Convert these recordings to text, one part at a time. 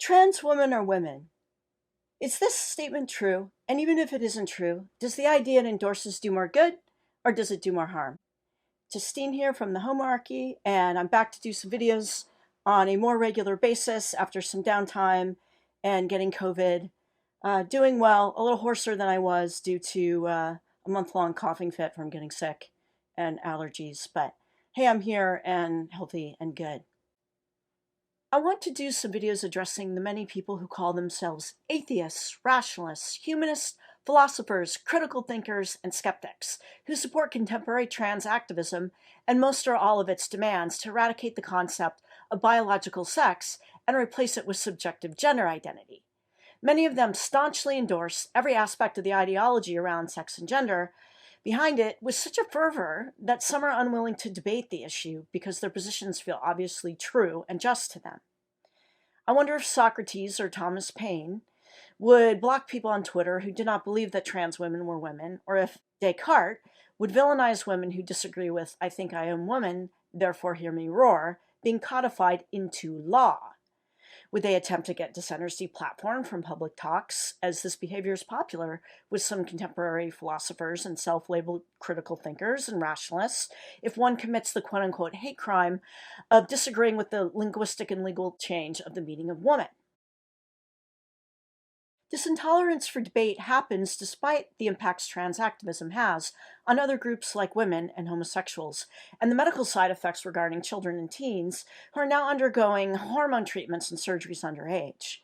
Trans women are women. Is this statement true? And even if it isn't true, does the idea it endorses do more good or does it do more harm? Justine here from the Homearchy, and I'm back to do some videos on a more regular basis after some downtime and getting COVID. Doing well, a little hoarser than I was due to a month-long coughing fit from getting sick and allergies, but hey, I'm here and healthy and good. I want to do some videos addressing the many people who call themselves atheists, rationalists, humanists, philosophers, critical thinkers, and skeptics, who support contemporary trans activism and most or all of its demands to eradicate the concept of biological sex and replace it with subjective gender identity. Many of them staunchly endorse every aspect of the ideology around sex and gender behind it with such a fervor that some are unwilling to debate the issue because their positions feel obviously true and just to them. I wonder if Socrates or Thomas Paine would block people on Twitter who did not believe that trans women were women, or if Descartes would villainize women who disagree with "I think I am woman, therefore hear me roar" being codified into law. Would they attempt to get dissenters deplatformed from public talks, as this behavior is popular with some contemporary philosophers and self-labeled critical thinkers and rationalists, if one commits the quote-unquote hate crime of disagreeing with the linguistic and legal change of the meaning of woman? This intolerance for debate happens despite the impacts trans activism has on other groups like women and homosexuals, and the medical side effects regarding children and teens who are now undergoing hormone treatments and surgeries underage.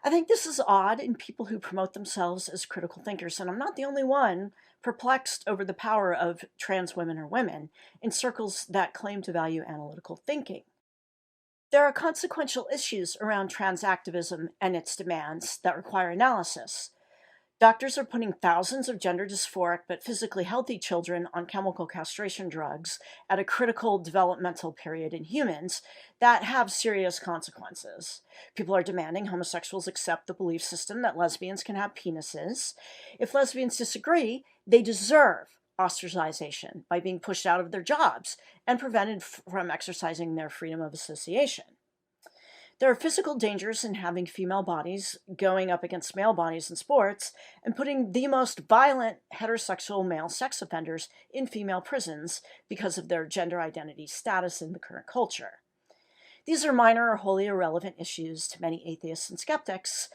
I think this is odd in people who promote themselves as critical thinkers, and I'm not the only one perplexed over the power of trans women or women in circles that claim to value analytical thinking. There are consequential issues around trans activism and its demands that require analysis. Doctors are putting thousands of gender dysphoric but physically healthy children on chemical castration drugs at a critical developmental period in humans that have serious consequences. People are demanding homosexuals accept the belief system that lesbians can have penises. If lesbians disagree, they deserve ostracization by being pushed out of their jobs and prevented from exercising their freedom of association. There are physical dangers in having female bodies going up against male bodies in sports and putting the most violent heterosexual male sex offenders in female prisons because of their gender identity status in the current culture. These are minor or wholly irrelevant issues to many atheists and skeptics,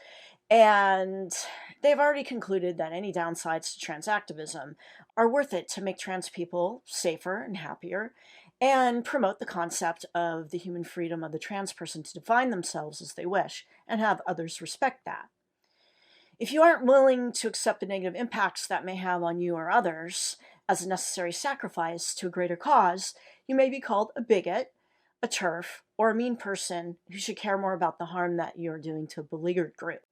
and they've already concluded that any downsides to trans activism are worth it to make trans people safer and happier and promote the concept of the human freedom of the trans person to define themselves as they wish and have others respect that. If you aren't willing to accept the negative impacts that may have on you or others as a necessary sacrifice to a greater cause, you may be called a bigot, a TERF, or a mean person who should care more about the harm that you're doing to a beleaguered group.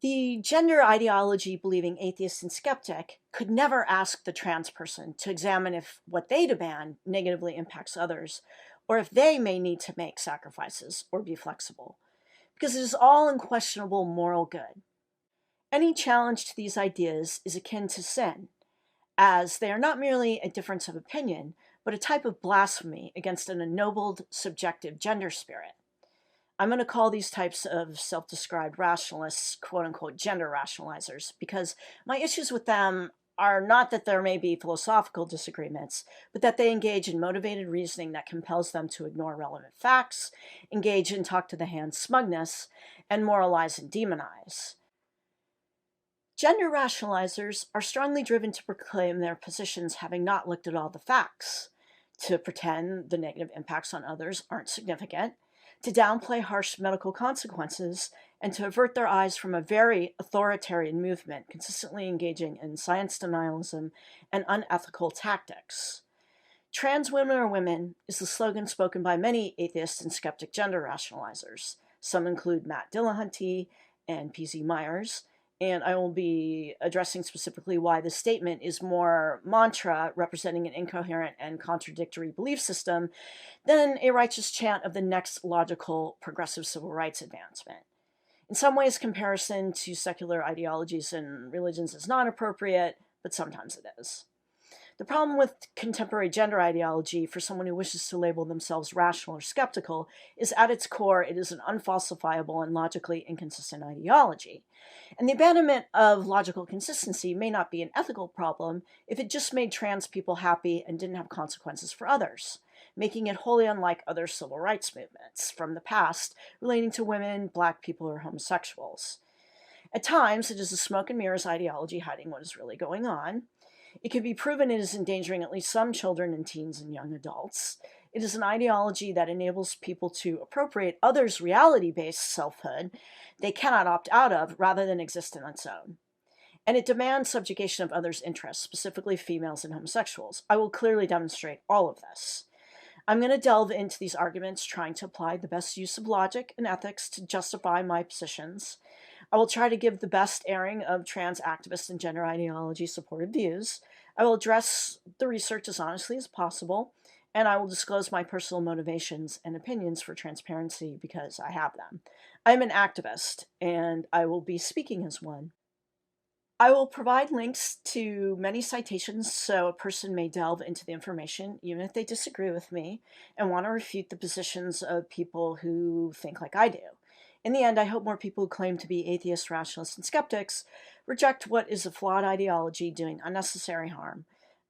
The gender ideology believing atheist and skeptic could never ask the trans person to examine if what they demand negatively impacts others, or if they may need to make sacrifices or be flexible, because it is all unquestionable moral good. Any challenge to these ideas is akin to sin, as they are not merely a difference of opinion, but a type of blasphemy against an ennobled, subjective gender spirit. I'm going to call these types of self-described rationalists, quote-unquote, gender rationalizers, because my issues with them are not that there may be philosophical disagreements, but that they engage in motivated reasoning that compels them to ignore relevant facts, engage in talk-to-the-hand smugness, and moralize and demonize. Gender rationalizers are strongly driven to proclaim their positions having not looked at all the facts, to pretend the negative impacts on others aren't significant, to downplay harsh medical consequences, and to avert their eyes from a very authoritarian movement consistently engaging in science denialism and unethical tactics. Trans women are women is the slogan spoken by many atheist and skeptic gender rationalizers. Some include Matt Dillahunty and P.Z. Meyers, and I will be addressing specifically why this statement is more mantra representing an incoherent and contradictory belief system than a righteous chant of the next logical progressive civil rights advancement. In some ways, comparison to secular ideologies and religions is not appropriate, but sometimes it is. The problem with contemporary gender ideology for someone who wishes to label themselves rational or skeptical is at its core, it is an unfalsifiable and logically inconsistent ideology. And the abandonment of logical consistency may not be an ethical problem if it just made trans people happy and didn't have consequences for others, making it wholly unlike other civil rights movements from the past relating to women, Black people, or homosexuals. At times, it is a smoke and mirrors ideology hiding what is really going on. It can be proven it is endangering at least some children and teens and young adults. It is an ideology that enables people to appropriate others' reality-based selfhood they cannot opt out of rather than exist in its own. And it demands subjugation of others' interests, specifically females and homosexuals. I will clearly demonstrate all of this. I'm going to delve into these arguments, trying to apply the best use of logic and ethics to justify my positions. I will try to give the best airing of trans activist and gender ideology supported views. I will address the research as honestly as possible, and I will disclose my personal motivations and opinions for transparency because I have them. I'm an activist, and I will be speaking as one. I will provide links to many citations so a person may delve into the information, even if they disagree with me and want to refute the positions of people who think like I do. In the end, I hope more people who claim to be atheists, rationalists, and skeptics reject what is a flawed ideology doing unnecessary harm,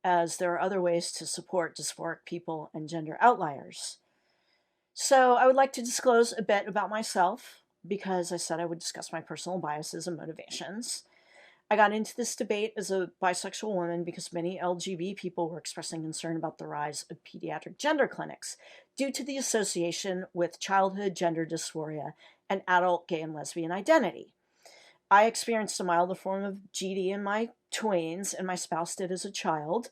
as there are other ways to support dysphoric people and gender outliers. So I would like to disclose a bit about myself, because I said I would discuss my personal biases and motivations. I got into this debate as a bisexual woman because many LGBT people were expressing concern about the rise of pediatric gender clinics due to the association with childhood gender dysphoria and adult gay and lesbian identity. I experienced a milder form of GD in my tweens, and my spouse did as a child.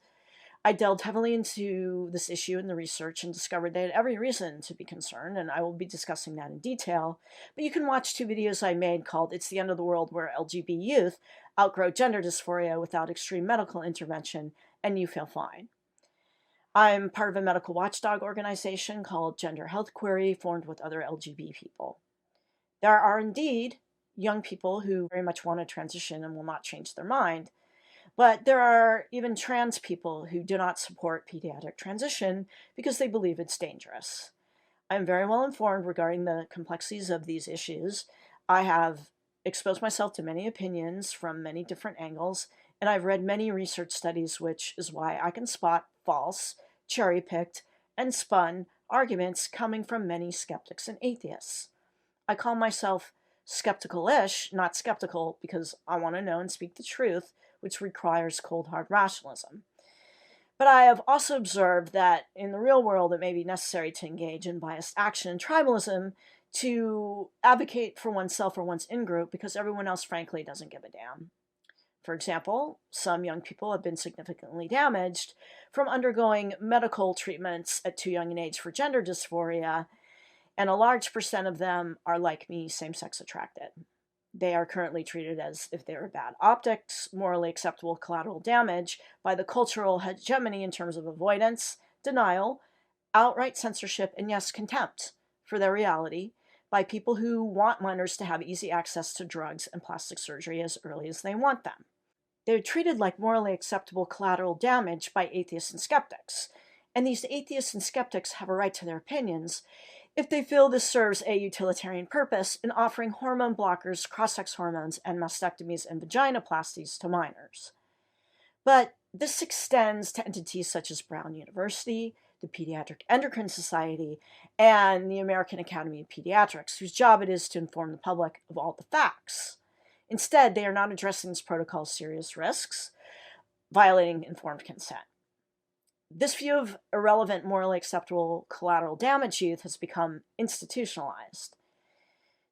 I delved heavily into this issue in the research and discovered they had every reason to be concerned, and I will be discussing that in detail. But you can watch 2 videos I made called It's the End of the World Where LGBT Youth Outgrow Gender Dysphoria Without Extreme Medical Intervention, and You Feel Fine. I'm part of a medical watchdog organization called Gender Health Query, formed with other LGBT people. There are indeed young people who very much want to transition and will not change their mind, but there are even trans people who do not support pediatric transition because they believe it's dangerous. I'm very well informed regarding the complexities of these issues. I have exposed myself to many opinions from many different angles, and I've read many research studies, which is why I can spot false, cherry-picked, and spun arguments coming from many skeptics and atheists. I call myself skeptical-ish, not skeptical, because I want to know and speak the truth, which requires cold, hard rationalism. But I have also observed that in the real world, it may be necessary to engage in biased action and tribalism to advocate for oneself or one's in-group because everyone else, frankly, doesn't give a damn. For example, some young people have been significantly damaged from undergoing medical treatments at too young an age for gender dysphoria, and a large percent of them are, like me, same-sex attracted. They are currently treated as if they were bad optics, morally acceptable collateral damage by the cultural hegemony in terms of avoidance, denial, outright censorship, and yes, contempt for their reality by people who want minors to have easy access to drugs and plastic surgery as early as they want them. They're treated like morally acceptable collateral damage by atheists and skeptics. And these atheists and skeptics have a right to their opinions if they feel this serves a utilitarian purpose in offering hormone blockers, cross-sex hormones, and mastectomies and vaginoplasties to minors. But this extends to entities such as Brown University, the Pediatric Endocrine Society, and the American Academy of Pediatrics, whose job it is to inform the public of all the facts. Instead, they are not addressing this protocol's serious risks, violating informed consent. This view of irrelevant, morally acceptable collateral damage youth has become institutionalized.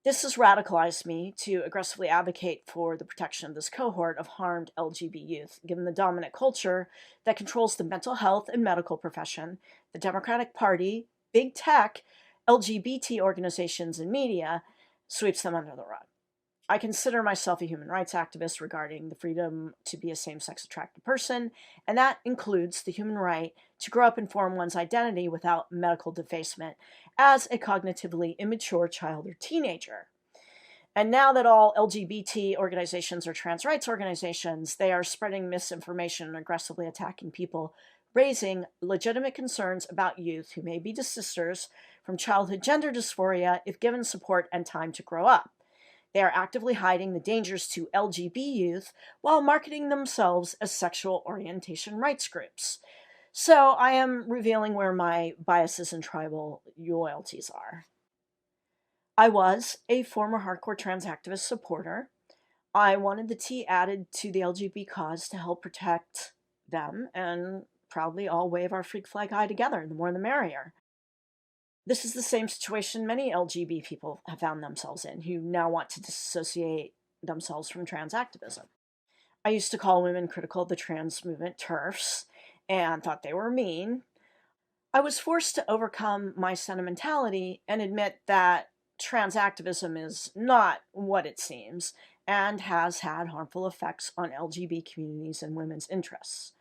This has radicalized me to aggressively advocate for the protection of this cohort of harmed LGBT youth, given the dominant culture that controls the mental health and medical profession, the Democratic Party, big tech, LGBT organizations, and media sweeps them under the rug. I consider myself a human rights activist regarding the freedom to be a same-sex attracted person, and that includes the human right to grow up and form one's identity without medical defacement as a cognitively immature child or teenager. And now that all LGBT organizations are trans rights organizations, they are spreading misinformation and aggressively attacking people, raising legitimate concerns about youth who may be desisters from childhood gender dysphoria if given support and time to grow up. They are actively hiding the dangers to LGBT youth while marketing themselves as sexual orientation rights groups. So I am revealing where my biases and tribal loyalties are. I was a former hardcore trans activist supporter. I wanted the T added to the LGBT cause to help protect them, and proudly all wave our freak flag high together. The more the merrier. This is the same situation many LGBT people have found themselves in, who now want to disassociate themselves from trans activism. I used to call women critical of the trans movement TERFs and thought they were mean. I was forced to overcome my sentimentality and admit that trans activism is not what it seems and has had harmful effects on LGBT communities and women's interests.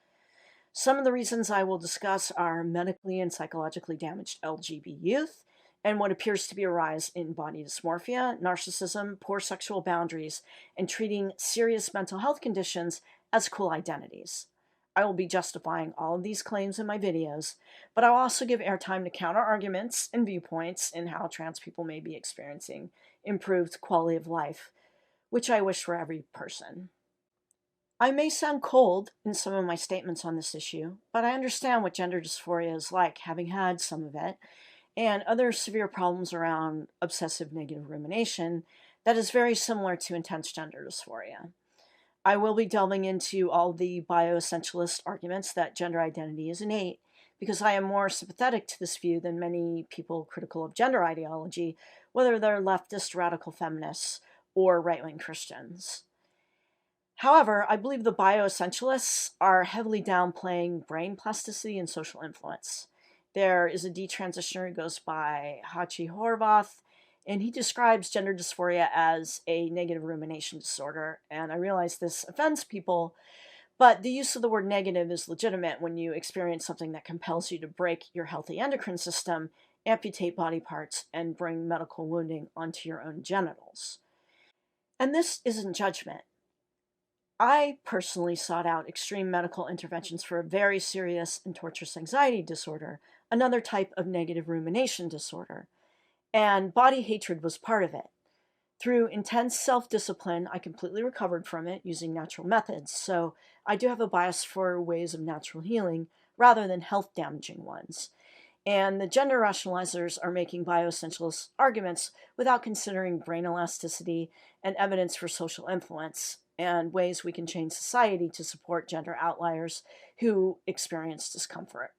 Some of the reasons I will discuss are medically and psychologically damaged LGBT youth, and what appears to be a rise in body dysmorphia, narcissism, poor sexual boundaries, and treating serious mental health conditions as cool identities. I will be justifying all of these claims in my videos, but I'll also give airtime to counter arguments and viewpoints in how trans people may be experiencing improved quality of life, which I wish for every person. I may sound cold in some of my statements on this issue, but I understand what gender dysphoria is like, having had some of it, and other severe problems around obsessive negative rumination that is very similar to intense gender dysphoria. I will be delving into all the bioessentialist arguments that gender identity is innate, because I am more sympathetic to this view than many people critical of gender ideology, whether they're leftist radical feminists or right-wing Christians. However, I believe the bioessentialists are heavily downplaying brain plasticity and social influence. There is a detransitioner who goes by Hachi Horvath, and he describes gender dysphoria as a negative rumination disorder. And I realize this offends people, but the use of the word negative is legitimate when you experience something that compels you to break your healthy endocrine system, amputate body parts, and bring medical wounding onto your own genitals. And this isn't judgment. I personally sought out extreme medical interventions for a very serious and torturous anxiety disorder, another type of negative rumination disorder, and body hatred was part of it. Through intense self-discipline, I completely recovered from it using natural methods, so I do have a bias for ways of natural healing rather than health-damaging ones. And the gender rationalizers are making bioessentialist arguments without considering brain elasticity and evidence for social influence and ways we can change society to support gender outliers who experience discomfort.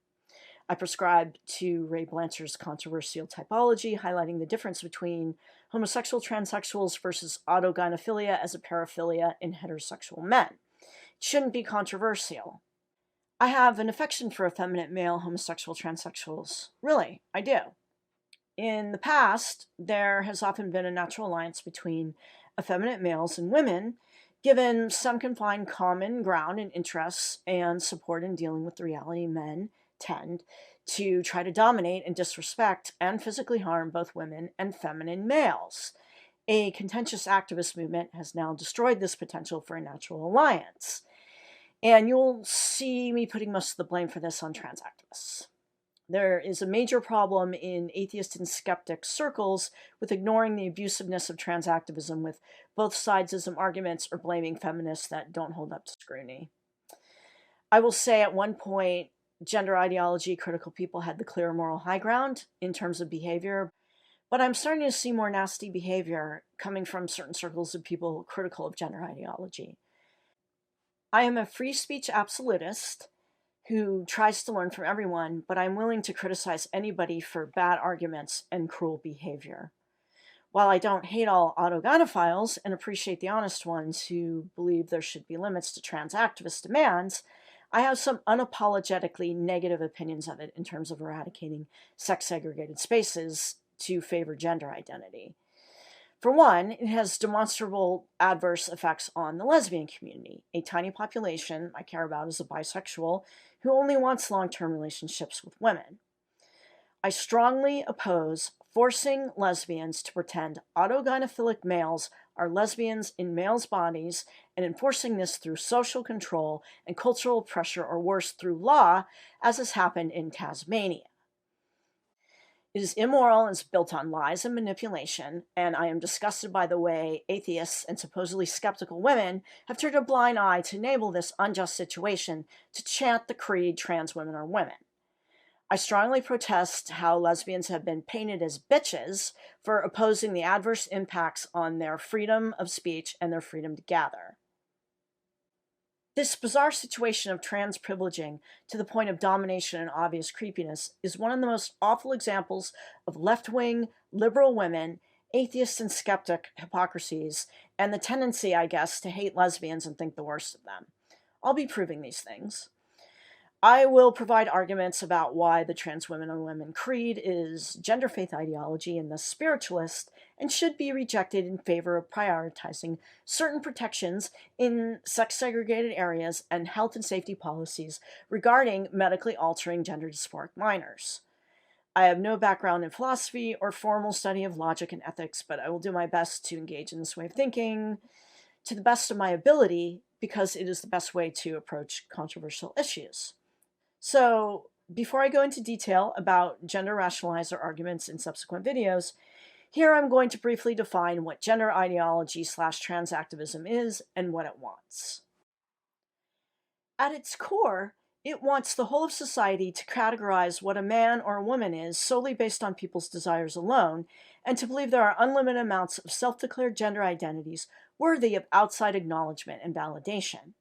I prescribe to Ray Blanchard's controversial typology, highlighting the difference between homosexual transsexuals versus autogynephilia as a paraphilia in heterosexual men. It shouldn't be controversial. I have an affection for effeminate male homosexual transsexuals. Really, I do. In the past, there has often been a natural alliance between effeminate males and women, given some can find common ground and interests and support in dealing with the reality men tend to try to dominate and disrespect and physically harm both women and feminine males. A contentious activist movement has now destroyed this potential for a natural alliance. And you'll see me putting most of the blame for this on trans activists. There is a major problem in atheist and skeptic circles with ignoring the abusiveness of trans activism with both sidesism arguments or blaming feminists that don't hold up to scrutiny. I will say at one point, gender ideology critical people had the clear moral high ground in terms of behavior, but I'm starting to see more nasty behavior coming from certain circles of people critical of gender ideology. I am a free speech absolutist who tries to learn from everyone, but I'm willing to criticize anybody for bad arguments and cruel behavior. While I don't hate all autogynephiles and appreciate the honest ones who believe there should be limits to trans activist demands, I have some unapologetically negative opinions of it in terms of eradicating sex-segregated spaces to favor gender identity. For one, it has demonstrable adverse effects on the lesbian community, a tiny population I care about as a bisexual who only wants long-term relationships with women. I strongly oppose forcing lesbians to pretend autogynephilic males are lesbians in males' bodies and enforcing this through social control and cultural pressure, or worse, through law, as has happened in Tasmania. It is immoral and is built on lies and manipulation, and I am disgusted by the way atheists and supposedly skeptical women have turned a blind eye to enable this unjust situation to chant the creed trans women are women. I strongly protest how lesbians have been painted as bitches for opposing the adverse impacts on their freedom of speech and their freedom to gather. This bizarre situation of trans privileging to the point of domination and obvious creepiness is one of the most awful examples of left-wing, liberal women, atheist and skeptic hypocrisies, and the tendency, I guess, to hate lesbians and think the worst of them. I'll be proving these things. I will provide arguments about why the trans women on women creed is gender faith ideology and thus spiritualist, and should be rejected in favor of prioritizing certain protections in sex-segregated areas and health and safety policies regarding medically altering gender dysphoric minors. I have no background in philosophy or formal study of logic and ethics, but I will do my best to engage in this way of thinking to the best of my ability, because it is the best way to approach controversial issues. So, before I go into detail about gender rationalizer arguments in subsequent videos, here I'm going to briefly define what gender ideology / trans activism is and what it wants. At its core, it wants the whole of society to categorize what a man or a woman is solely based on people's desires alone, and to believe there are unlimited amounts of self-declared gender identities worthy of outside acknowledgement and validation.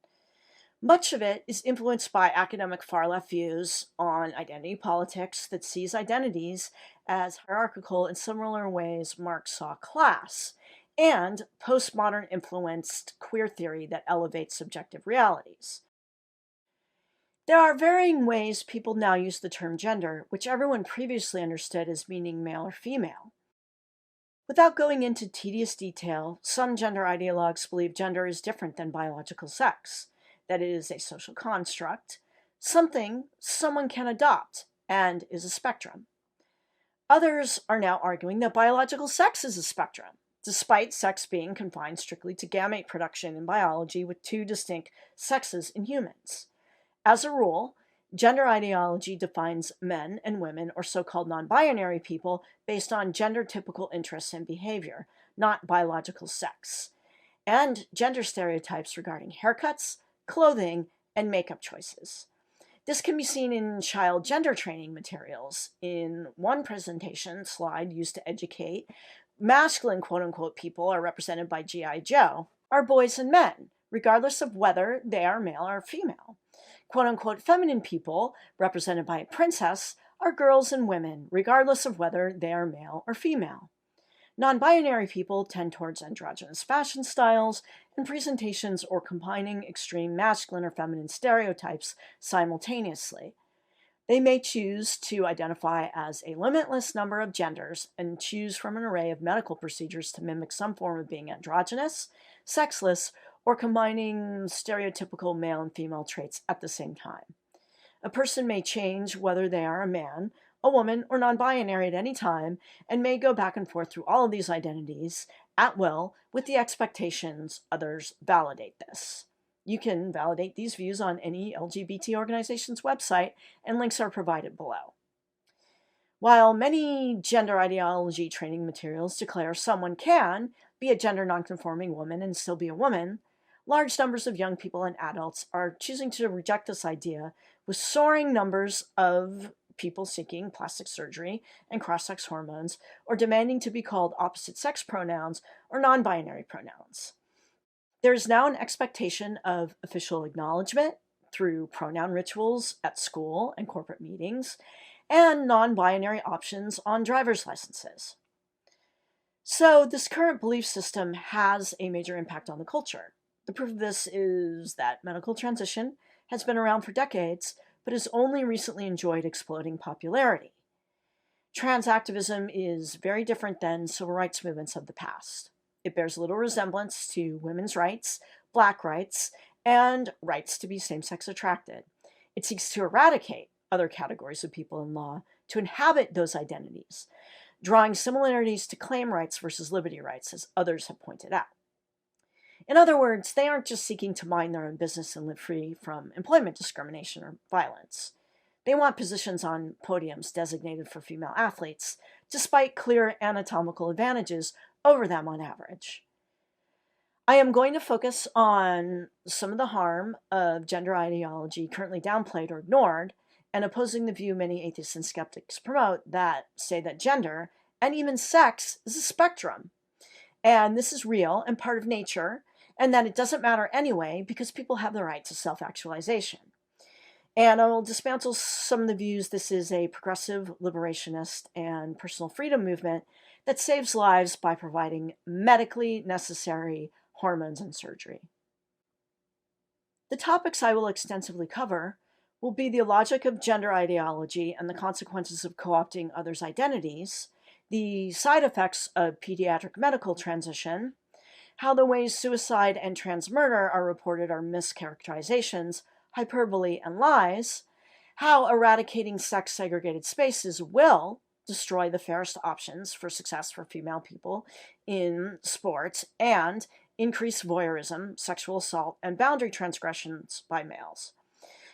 Much of it is influenced by academic far-left views on identity politics that sees identities as hierarchical in similar ways Marx saw class, and postmodern influenced queer theory that elevates subjective realities. There are varying ways people now use the term gender, which everyone previously understood as meaning male or female. Without going into tedious detail, some gender ideologues believe gender is different than biological sex, that it is a social construct, something someone can adopt, and is a spectrum. Others are now arguing that biological sex is a spectrum, despite sex being confined strictly to gamete production in biology with two distinct sexes in humans. As a rule, gender ideology defines men and women, or so-called non-binary people, based on gender-typical interests and behavior, not biological sex, and gender stereotypes regarding haircuts, clothing, and makeup choices. This can be seen in child gender training materials. In one presentation slide used to educate, masculine quote-unquote people are represented by G.I. Joe, are boys and men, regardless of whether they are male or female. Quote-unquote feminine people, represented by a princess, are girls and women, regardless of whether they are male or female. Non-binary people tend towards androgynous fashion styles and presentations, or combining extreme masculine or feminine stereotypes simultaneously. They may choose to identify as a limitless number of genders and choose from an array of medical procedures to mimic some form of being androgynous, sexless, or combining stereotypical male and female traits at the same time. A person may change whether they are a man, a woman, or non-binary at any time, and may go back and forth through all of these identities at will, with the expectations others validate this. You can validate these views on any LGBT organization's website, and links are provided below. While many gender ideology training materials declare someone can be a gender nonconforming woman and still be a woman, large numbers of young people and adults are choosing to reject this idea, with soaring numbers of people seeking plastic surgery and cross-sex hormones, or demanding to be called opposite-sex pronouns or non-binary pronouns. There is now an expectation of official acknowledgement through pronoun rituals at school and corporate meetings, and non-binary options on driver's licenses. So this current belief system has a major impact on the culture. The proof of this is that medical transition has been around for decades, but has only recently enjoyed exploding popularity. Trans activism is very different than civil rights movements of the past. It bears little resemblance to women's rights, black rights, and rights to be same-sex attracted. It seeks to eradicate other categories of people in law to inhabit those identities. drawing similarities to claim rights versus liberty rights, as others have pointed out. In other words, they aren't just seeking to mind their own business and live free from employment discrimination or violence. They want positions on podiums designated for female athletes, despite clear anatomical advantages over them on average. I am going to focus on some of the harm of gender ideology currently downplayed or ignored, and opposing the view many atheists and skeptics promote that say that gender, and even sex, is a spectrum. And this is real and part of nature, and that it doesn't matter anyway because people have the right to self-actualization. And I will dismantle some of the views this is a progressive, liberationist, and personal freedom movement that saves lives by providing medically necessary hormones and surgery. The topics I will extensively cover will be the logic of gender ideology and the consequences of co-opting others' identities, the side effects of pediatric medical transition, how the ways suicide and trans murder are reported are mischaracterizations, hyperbole, and lies, how eradicating sex-segregated spaces will destroy the fairest options for success for female people in sports, and increase voyeurism, sexual assault, and boundary transgressions by males.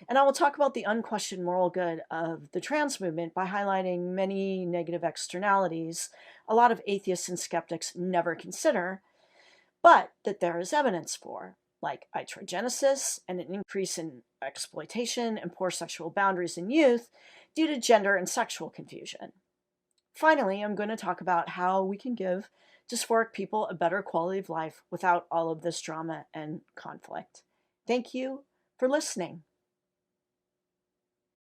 And I will talk about the unquestioned moral good of the trans movement by highlighting many negative externalities a lot of atheists and skeptics never consider, but that there is evidence for, like iatrogenesis and an increase in exploitation and poor sexual boundaries in youth due to gender and sexual confusion. Finally, I'm going to talk about how we can give dysphoric people a better quality of life without all of this drama and conflict. Thank you for listening.